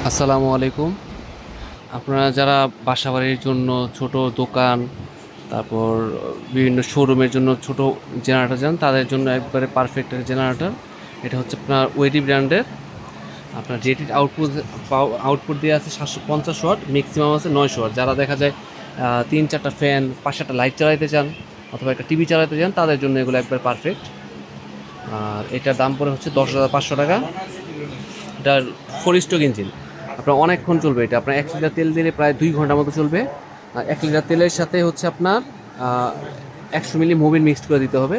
আসসালামু আলাইকুম। আপনারা যারা বাসাবাড়ির জন্য ছোট দোকান, তারপর বিভিন্ন শোরুমের জন্য ছোট জেনারেটর চান, তাদের জন্য একবারে পারফেক্ট একটা জেনারেটর। এটা হচ্ছে আপনার ওয়েডি ব্র্যান্ডের। আপনার রেটেড আউটপুট দিয়ে আছে 750 ওয়াট, ম্যাক্সিমাম আছে 900 ওয়াট। যারা দেখা যায় 3-4টা ফ্যান, 5-7টা লাইট চালাতে চান অথবা একটা টিভি চালাতে চান, তাদের জন্য এগুলো একবার পারফেক্ট। আর এটার দাম পড়ে হচ্ছে 10,500 টাকা। এটার 4 স্ট্রোক ইঞ্জিন, আপনার অনেকক্ষণ চলবে। এটা আপনার 1 লিটার তেল দিলে প্রায় 2 ঘন্টার মতো চলবে। আর 1 লিটার তেলের সাথে হচ্ছে আপনার 100 মিলি মোবিল মিক্সড করে দিতে হবে,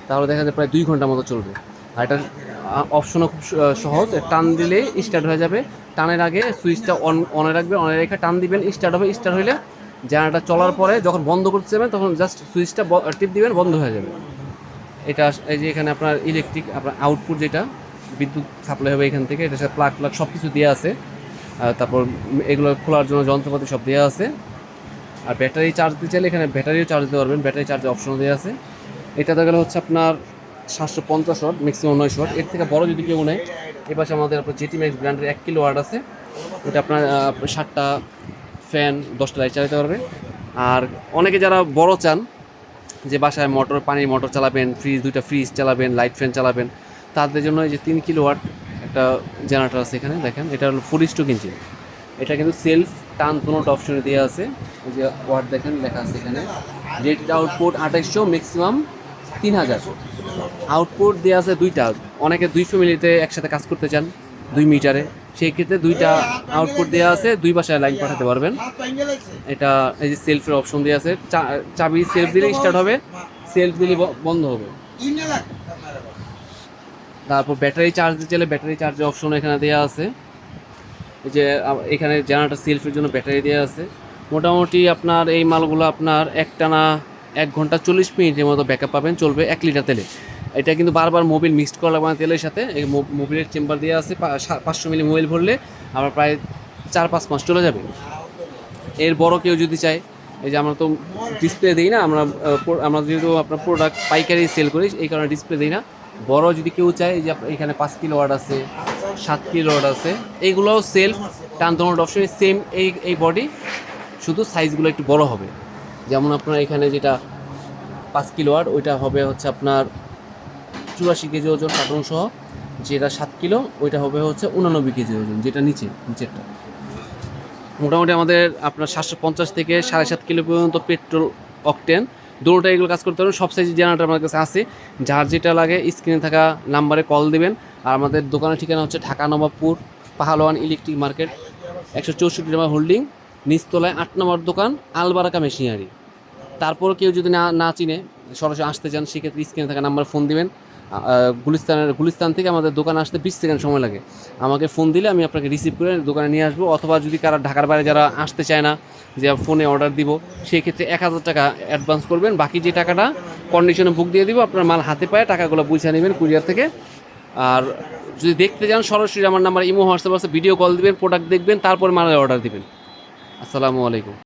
তাহলে দেখা যায় প্রায় 2 ঘন্টার মতো চলবে। আর এটার অপশনও খুব সহজ। টান দিলে স্টার্ট হয়ে যাবে। টানের আগে সুইচটা অনে রাখবেন, অনে রেখে টান দিবেন, স্টার্ট হবে। স্টার্ট হইলে জানাটা চলার পরে যখন বন্ধ করতে যাবেন তখন জাস্ট সুইচটা টিপ দিবেন, বন্ধ হয়ে যাবে। এটা এই যে এখানে আপনার ইলেকট্রিক আপনার আউটপুট, যেটা বিদ্যুৎ সাপ্লাই হবে এখান থেকে, এটার সাথে প্লাগ সব কিছু দেওয়া আছে। তারপর এগুলো খোলার জন্য যন্ত্রপাতি সব দেওয়া আছে। আর ব্যাটারি চার্জ দিতে চাইলে এখানে ব্যাটারিও চার্জ দিতে পারবেন, ব্যাটারি চার্জের অপশনও দেওয়া আছে। এটাতে গেলে হচ্ছে আপনার 750 ওয়াট, ম্যাক্সিমাম 900 ওয়াট। এর থেকে বড় যদি কেউ নেয়, এ পাশে আমাদের আপনার জেটি ম্যাক্স ব্র্যান্ডের 1 কিলোওয়াট আছে। ওটা আপনার 7টা ফ্যান, 10টা লাইট চালাতে পারবে। আর অনেকে যারা বড় চান, যে বাসায় পানির মোটর চালাবেন, দুইটা ফ্রিজ চালাবেন, লাইট ফ্যান চালাবেন, তাদের জন্য এই যে 3 কিলোওয়াট একটা জেনারেটর আছে এখানে দেখেন। এটা হলো 4 স্ট্রোক ইঞ্জিন। এটা কিন্তু সেলফ টান দুটো অপশনে দেওয়া আছে। এই যে ওয়াট দেখেন লেখা আছে এখানে। Rated output 2800, maximum 3000। আউটপুট দেওয়া আছে দুইটা। অনেকে 200 মিলিতে একসাথে কাজ করতে চান 2 মিটারে, সেই ক্ষেত্রে দুইটা আউটপুট দেওয়া আছে, দুই বাসায় লাইন পাঠাতে পারবেন। এটা এই যে সেলফের অপশন দেওয়া আছে। চাবি সেলফ দিলে স্টার্ট হবে, সেলফ দিলে বন্ধ হবে। তারপর ব্যাটারি চার্জ দিতে চাইলে ব্যাটারি চার্জের অপশন এখানে দেওয়া আছে। এই যে এখানে জেনারেটর সেলফের জন্য ব্যাটারি দেওয়া আছে। মোটামুটি আপনার এই মালগুলো আপনার একটানা 1 ঘন্টা 40 মিনিটের মতো ব্যাকআপ পাবেন, চলবে 1 লিটার তেলে। এটা কিন্তু বারবার মোবিল মিক্সড করা লাগবে না তেলের সাথে। এই মোবিলের চেম্বার দেওয়া আছে, 500 মিলি মোবিল ভরলে আমরা প্রায় 4-5 মাস চলে যাবে। এর বড় কেউ যদি চায়, এই যে আমরা তো ডিসপ্লে দিই না, আমরা যেহেতু আপনার প্রোডাক্ট পাইকারি সেল করি, এই কারণে ডিসপ্লে দিই না। বড় যদি কেউ চায়, এই যে এখানে 5 কিলোওয়াট আছে, 7 কিলোওয়াট আছে, এইগুলোও সেলফ টান দোনোর অপশনে সেম। এই বডি, শুধু সাইজগুলো একটু বড় হবে। যেমন আপনার এখানে যেটা 5 কিলোওয়াট, ওইটা হবে হচ্ছে আপনার 84 কেজি ওজন কার্টুন সহ। যেটা 7 কিলো, ওইটা হবে হচ্ছে 89 কেজি ওজন, যেটা নিচেরটা। মোটামুটি আমাদের আপনার 750 থেকে 7.5 কিলো পর্যন্ত পেট্রোল অকটেন দুটোটা এগুলো কাজ করতে পারবেন। সব সাইজের জেনারেটর আমার কাছে আছে। যার যেটা লাগে স্ক্রিনে থাকা নাম্বারে কল দিবেন। আর আমাদের দোকানের ঠিকানা হচ্ছে ঢাকা নবাবপুর, পাহালোয়ান ইলেকট্রিক মার্কেট, 164 নম্বর হোল্ডিং, নিচতলায় 8 নম্বর দোকান, আলবারাকা মেশিনারি। তারপর কেউ যদি না চিনে, সরাসরি আসতে চান, সেক্ষেত্রে স্ক্রিনে থাকা নাম্বার ফোন দিবেন। গুলিস্তান থেকে আমাদের দোকানে আসতে 20 সেকেন্ড সময় লাগে। আমাকে ফোন দিলে আমি আপনাকে রিসিভ করে দোকানে নিয়ে আসবো। অথবা যদি কারা ঢাকার বাইরে যারা আসতে চায় না, যে ফোনে অর্ডার দিব, সেই ক্ষেত্রে 1000 টাকা অ্যাডভান্স করবেন, বাকি যে টাকাটা কন্ডিশনে বুক দিয়ে দিব। আপনার মাল হাতে পায়ে টাকাগুলো বুঝে নেবেন কুরিয়ার থেকে। আর যদি দেখতে যান, সরাসরি আমার নাম্বার ইমো হোয়াটসঅ্যাপ আছে, ভিডিও কল দিবেন, প্রোডাক্ট দেখবেন, তারপর মালের অর্ডার দিবেন। আসসালামু আলাইকুম।